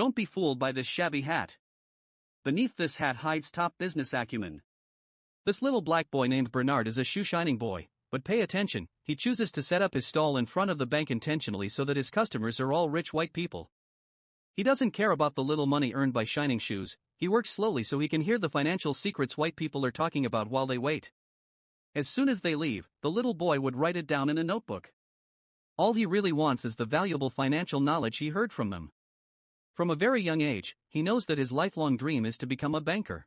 Don't be fooled by this shabby hat. Beneath this hat hides top business acumen. This little black boy named Bernard is a shoe-shining boy, but pay attention, he chooses to set up his stall in front of the bank intentionally so that his customers are all rich white people. He doesn't care about the little money earned by shining shoes, he works slowly so he can hear the financial secrets white people are talking about while they wait. As soon as they leave, the little boy would write it down in a notebook. All he really wants is the valuable financial knowledge he heard from them. From a very young age, he knows that his lifelong dream is to become a banker.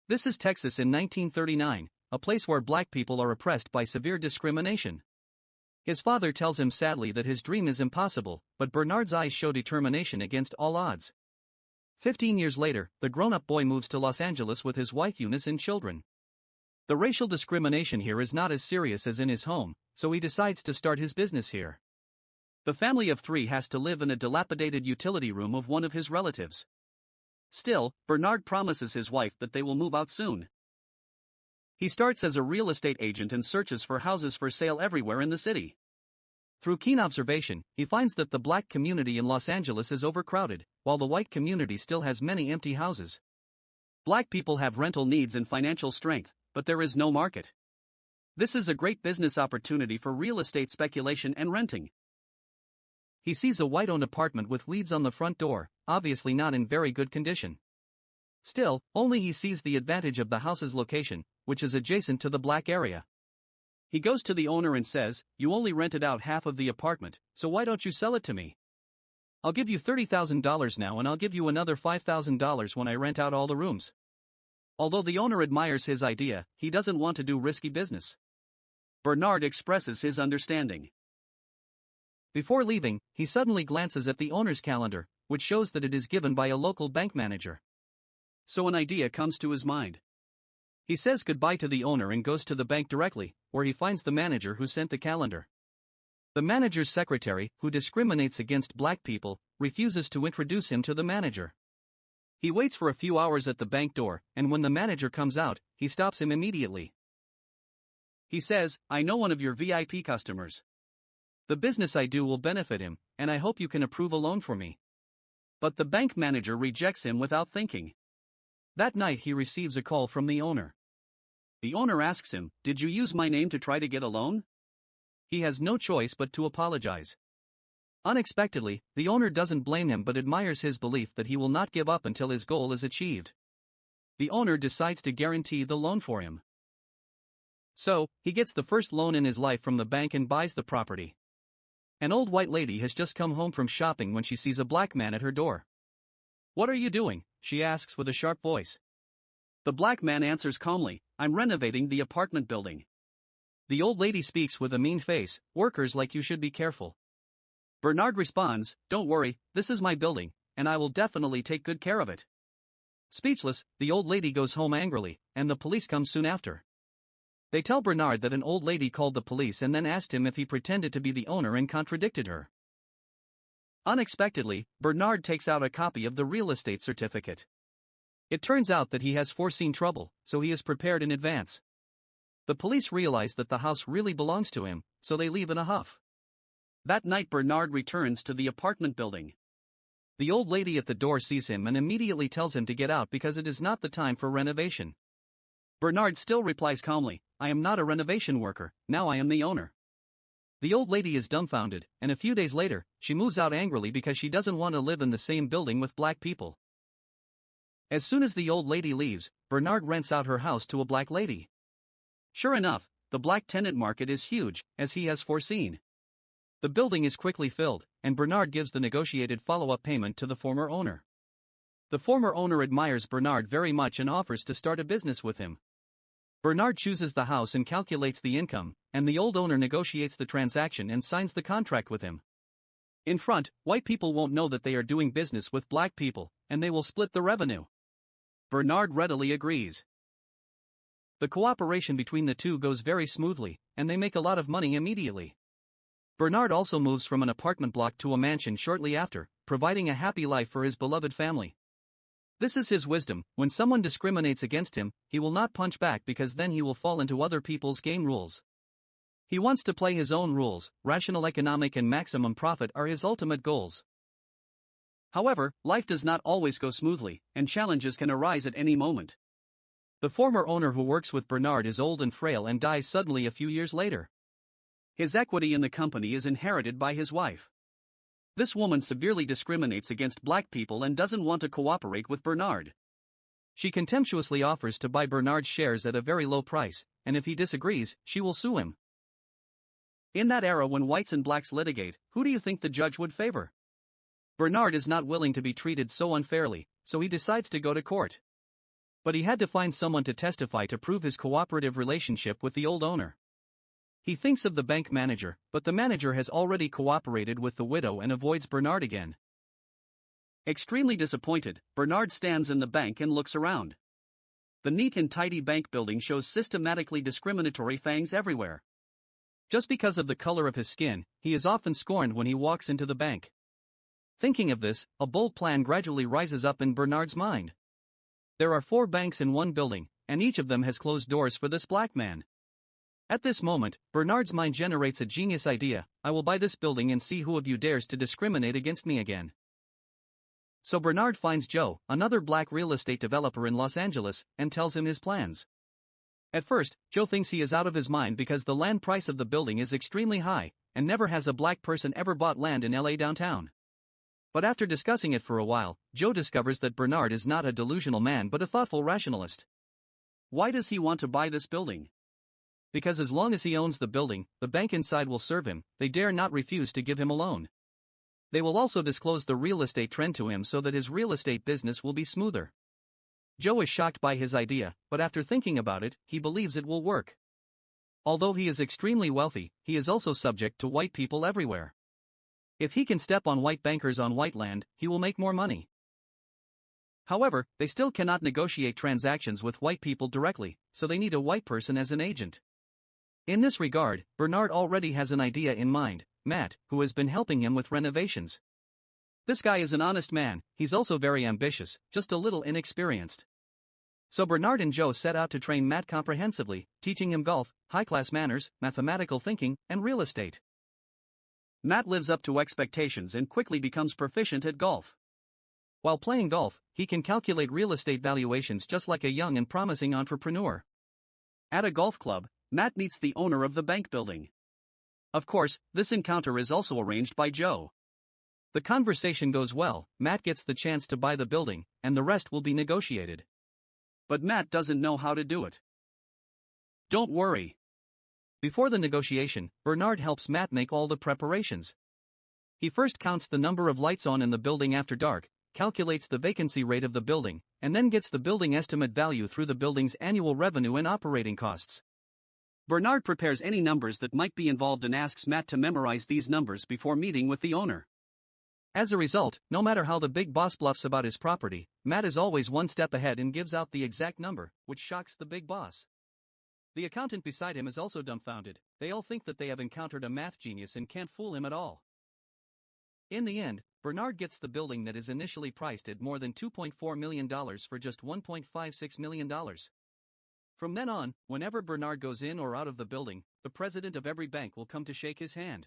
This is Texas in 1939, a place where black people are oppressed by severe discrimination. His father tells him sadly that his dream is impossible, but Bernard's eyes show determination against all odds. 15 years later, the grown-up boy moves to Los Angeles with his wife Eunice and children. The racial discrimination here is not as serious as in his home, so he decides to start his business here. The family of 3 has to live in a dilapidated utility room of one of his relatives. Still, Bernard promises his wife that they will move out soon. He starts as a real estate agent and searches for houses for sale everywhere in the city. Through keen observation, he finds that the black community in Los Angeles is overcrowded, while the white community still has many empty houses. Black people have rental needs and financial strength, but there is no market. This is a great business opportunity for real estate speculation and renting. He sees a white-owned apartment with weeds on the front door, obviously not in very good condition. Still, only he sees the advantage of the house's location, which is adjacent to the black area. He goes to the owner and says, "You only rented out half of the apartment, so why don't you sell it to me? I'll give you $30,000 now and I'll give you another $5,000 when I rent out all the rooms." Although the owner admires his idea, he doesn't want to do risky business. Bernard expresses his understanding. Before leaving, he suddenly glances at the owner's calendar, which shows that it is given by a local bank manager. So an idea comes to his mind. He says goodbye to the owner and goes to the bank directly, where he finds the manager who sent the calendar. The manager's secretary, who discriminates against black people, refuses to introduce him to the manager. He waits for a few hours at the bank door, and when the manager comes out, he stops him immediately. He says, "I know one of your VIP customers. The business I do will benefit him, and I hope you can approve a loan for me." But the bank manager rejects him without thinking. That night he receives a call from the owner. The owner asks him, "Did you use my name to try to get a loan?" He has no choice but to apologize. Unexpectedly, the owner doesn't blame him but admires his belief that he will not give up until his goal is achieved. The owner decides to guarantee the loan for him. So, he gets the first loan in his life from the bank and buys the property. An old white lady has just come home from shopping when she sees a black man at her door. "What are you doing?" she asks with a sharp voice. The black man answers calmly, "I'm renovating the apartment building." The old lady speaks with a mean face, "Workers like you should be careful." Bernard responds, "Don't worry, this is my building, and I will definitely take good care of it." Speechless, the old lady goes home angrily, and the police come soon after. They tell Bernard that an old lady called the police and then asked him if he pretended to be the owner and contradicted her. Unexpectedly, Bernard takes out a copy of the real estate certificate. It turns out that he has foreseen trouble, so he is prepared in advance. The police realize that the house really belongs to him, so they leave in a huff. That night Bernard returns to the apartment building. The old lady at the door sees him and immediately tells him to get out because it is not the time for renovation. Bernard still replies calmly, "I am not a renovation worker, now I am the owner." The old lady is dumbfounded, and a few days later, she moves out angrily because she doesn't want to live in the same building with black people. As soon as the old lady leaves, Bernard rents out her house to a black lady. Sure enough, the black tenant market is huge, as he has foreseen. The building is quickly filled, and Bernard gives the negotiated follow-up payment to the former owner. The former owner admires Bernard very much and offers to start a business with him. Bernard chooses the house and calculates the income, and the old owner negotiates the transaction and signs the contract with him. In front, white people won't know that they are doing business with black people, and they will split the revenue. Bernard readily agrees. The cooperation between the two goes very smoothly, and they make a lot of money immediately. Bernard also moves from an apartment block to a mansion shortly after, providing a happy life for his beloved family. This is his wisdom: when someone discriminates against him, he will not punch back because then he will fall into other people's game rules. He wants to play his own rules. Rational economic and maximum profit are his ultimate goals. However, life does not always go smoothly, and challenges can arise at any moment. The former owner who works with Bernard is old and frail and dies suddenly a few years later. His equity in the company is inherited by his wife. This woman severely discriminates against black people and doesn't want to cooperate with Bernard. She contemptuously offers to buy Bernard's shares at a very low price, and if he disagrees, she will sue him. In that era when whites and blacks litigate, who do you think the judge would favor? Bernard is not willing to be treated so unfairly, so he decides to go to court. But he had to find someone to testify to prove his cooperative relationship with the old owner. He thinks of the bank manager, but the manager has already cooperated with the widow and avoids Bernard again. Extremely disappointed, Bernard stands in the bank and looks around. The neat and tidy bank building shows systematically discriminatory fangs everywhere. Just because of the color of his skin, he is often scorned when he walks into the bank. Thinking of this, a bold plan gradually rises up in Bernard's mind. There are 4 banks in one building, and each of them has closed doors for this black man. At this moment, Bernard's mind generates a genius idea: I will buy this building and see who of you dares to discriminate against me again. So Bernard finds Joe, another black real estate developer in Los Angeles, and tells him his plans. At first, Joe thinks he is out of his mind because the land price of the building is extremely high, and never has a black person ever bought land in LA downtown. But after discussing it for a while, Joe discovers that Bernard is not a delusional man but a thoughtful rationalist. Why does he want to buy this building? Because as long as he owns the building, the bank inside will serve him. They dare not refuse to give him a loan. They will also disclose the real estate trend to him so that his real estate business will be smoother. Joe is shocked by his idea, but after thinking about it, he believes it will work. Although he is extremely wealthy, he is also subject to white people everywhere. If he can step on white bankers on white land, he will make more money. However, they still cannot negotiate transactions with white people directly, so they need a white person as an agent. In this regard, Bernard already has an idea in mind: Matt, who has been helping him with renovations. This guy is an honest man, he's also very ambitious, just a little inexperienced. So Bernard and Joe set out to train Matt comprehensively, teaching him golf, high-class manners, mathematical thinking, and real estate. Matt lives up to expectations and quickly becomes proficient at golf. While playing golf, he can calculate real estate valuations just like a young and promising entrepreneur. At a golf club, Matt meets the owner of the bank building. Of course, this encounter is also arranged by Joe. The conversation goes well, Matt gets the chance to buy the building, and the rest will be negotiated. But Matt doesn't know how to do it. Don't worry. Before the negotiation, Bernard helps Matt make all the preparations. He first counts the number of lights on in the building after dark, calculates the vacancy rate of the building, and then gets the building estimate value through the building's annual revenue and operating costs. Bernard prepares any numbers that might be involved and asks Matt to memorize these numbers before meeting with the owner. As a result, no matter how the big boss bluffs about his property, Matt is always one step ahead and gives out the exact number, which shocks the big boss. The accountant beside him is also dumbfounded. They all think that they have encountered a math genius and can't fool him at all. In the end, Bernard gets the building that is initially priced at more than $2.4 million for just $1.56 million. From then on, whenever Bernard goes in or out of the building, the president of every bank will come to shake his hand.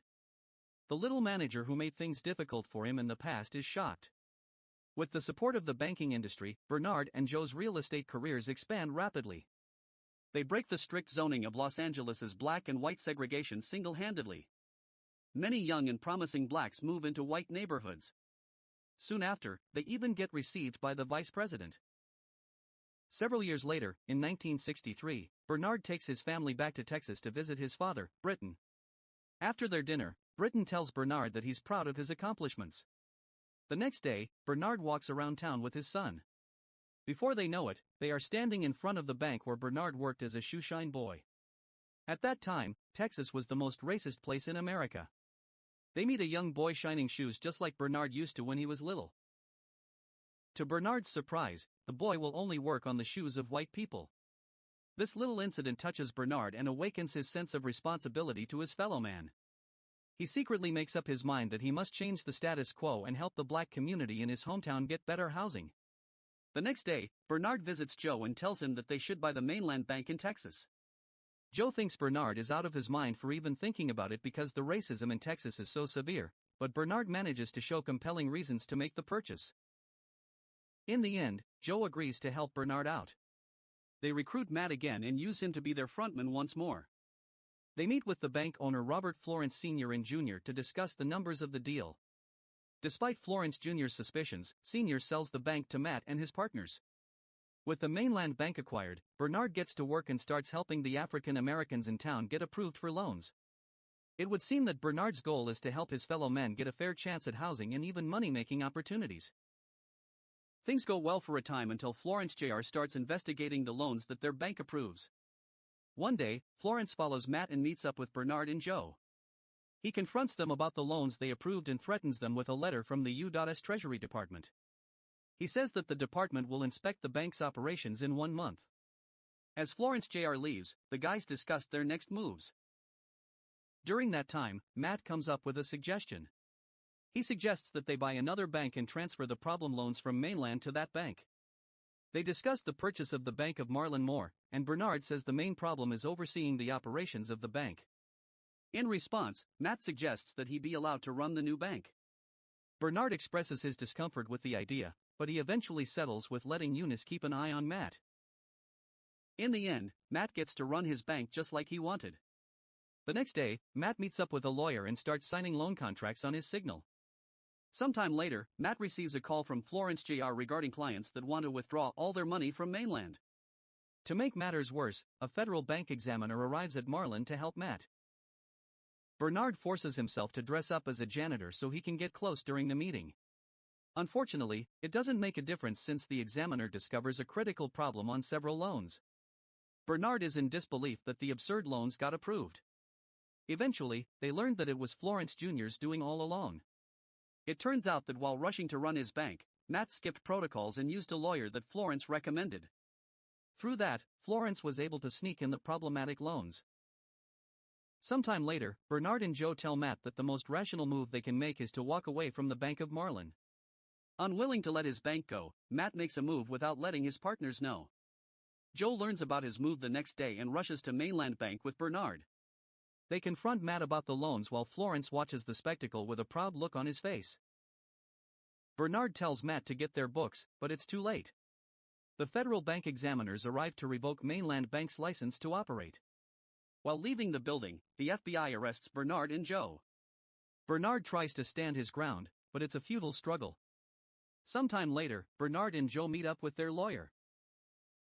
The little manager who made things difficult for him in the past is shocked. With the support of the banking industry, Bernard and Joe's real estate careers expand rapidly. They break the strict zoning of Los Angeles's black and white segregation single-handedly. Many young and promising blacks move into white neighborhoods. Soon after, they even get received by the vice president. Several years later, in 1963, Bernard takes his family back to Texas to visit his father, Britton. After their dinner, Britton tells Bernard that he's proud of his accomplishments. The next day, Bernard walks around town with his son. Before they know it, they are standing in front of the bank where Bernard worked as a shoeshine boy. At that time, Texas was the most racist place in America. They meet a young boy shining shoes just like Bernard used to when he was little. To Bernard's surprise, the boy will only work on the shoes of white people. This little incident touches Bernard and awakens his sense of responsibility to his fellow man. He secretly makes up his mind that he must change the status quo and help the black community in his hometown get better housing. The next day, Bernard visits Joe and tells him that they should buy the mainland bank in Texas. Joe thinks Bernard is out of his mind for even thinking about it because the racism in Texas is so severe, but Bernard manages to show compelling reasons to make the purchase. In the end, Joe agrees to help Bernard out. They recruit Matt again and use him to be their frontman once more. They meet with the bank owner Robert Florence Sr. and Jr. to discuss the numbers of the deal. Despite Florence Jr.'s suspicions, Sr. sells the bank to Matt and his partners. With the mainland bank acquired, Bernard gets to work and starts helping the African Americans in town get approved for loans. It would seem that Bernard's goal is to help his fellow men get a fair chance at housing and even money-making opportunities. Things go well for a time until Florence Jr. starts investigating the loans that their bank approves. One day, Florence follows Matt and meets up with Bernard and Joe. He confronts them about the loans they approved and threatens them with a letter from the U.S. Treasury Department. He says that the department will inspect the bank's operations in 1 month. As Florence Jr. leaves, the guys discuss their next moves. During that time, Matt comes up with a suggestion. He suggests that they buy another bank and transfer the problem loans from mainland to that bank. They discuss the purchase of the Bank of Marlin Moore, and Bernard says the main problem is overseeing the operations of the bank. In response, Matt suggests that he be allowed to run the new bank. Bernard expresses his discomfort with the idea, but he eventually settles with letting Eunice keep an eye on Matt. In the end, Matt gets to run his bank just like he wanted. The next day, Matt meets up with a lawyer and starts signing loan contracts on his signal. Sometime later, Matt receives a call from Florence Jr. regarding clients that want to withdraw all their money from mainland. To make matters worse, a federal bank examiner arrives at Marlin to help Matt. Bernard forces himself to dress up as a janitor so he can get close during the meeting. Unfortunately, it doesn't make a difference since the examiner discovers a critical problem on several loans. Bernard is in disbelief that the absurd loans got approved. Eventually, they learned that it was Florence Jr.'s doing all along. It turns out that while rushing to run his bank, Matt skipped protocols and used a lawyer that Florence recommended. Through that, Florence was able to sneak in the problematic loans. Sometime later, Bernard and Joe tell Matt that the most rational move they can make is to walk away from the Bank of Marlin. Unwilling to let his bank go, Matt makes a move without letting his partners know. Joe learns about his move the next day and rushes to mainland bank with Bernard. They confront Matt about the loans while Florence watches the spectacle with a proud look on his face. Bernard tells Matt to get their books, but it's too late. The federal bank examiners arrive to revoke mainland bank's license to operate. While leaving the building, the FBI arrests Bernard and Joe. Bernard tries to stand his ground, but it's a futile struggle. Sometime later, Bernard and Joe meet up with their lawyer.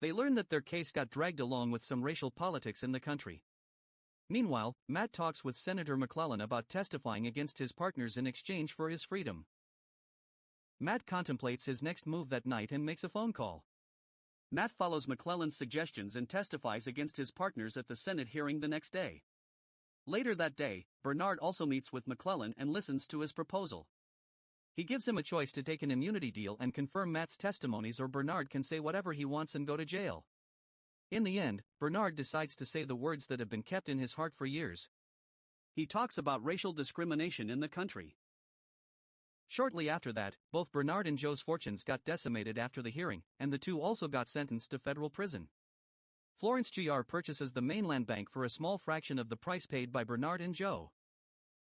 They learn that their case got dragged along with some racial politics in the country. Meanwhile, Matt talks with Senator McClellan about testifying against his partners in exchange for his freedom. Matt contemplates his next move that night and makes a phone call. Matt follows McClellan's suggestions and testifies against his partners at the Senate hearing the next day. Later that day, Bernard also meets with McClellan and listens to his proposal. He gives him a choice to take an immunity deal and confirm Matt's testimonies, or Bernard can say whatever he wants and go to jail. In the end, Bernard decides to say the words that have been kept in his heart for years. He talks about racial discrimination in the country. Shortly after that, both Bernard and Joe's fortunes got decimated after the hearing, and the two also got sentenced to federal prison. Florence Jr. purchases the mainland bank for a small fraction of the price paid by Bernard and Joe.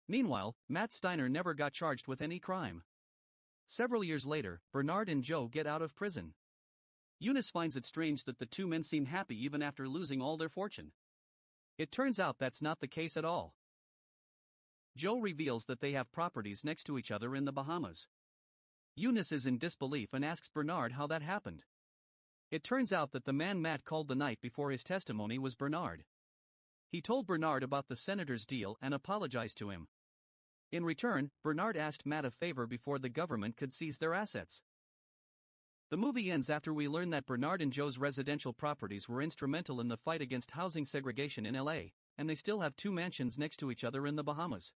Meanwhile, Matt Steiner never got charged with any crime. Several years later, Bernard and Joe get out of prison. Eunice finds it strange that the two men seem happy even after losing all their fortune. It turns out that's not the case at all. Joe reveals that they have properties next to each other in the Bahamas. Eunice is in disbelief and asks Bernard how that happened. It turns out that the man Matt called the night before his testimony was Bernard. He told Bernard about the senator's deal and apologized to him. In return, Bernard asked Matt a favor before the government could seize their assets. The movie ends after we learn that Bernard and Joe's residential properties were instrumental in the fight against housing segregation in LA, and they still have two mansions next to each other in the Bahamas.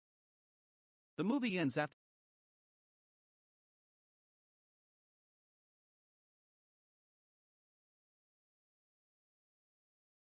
The movie ends after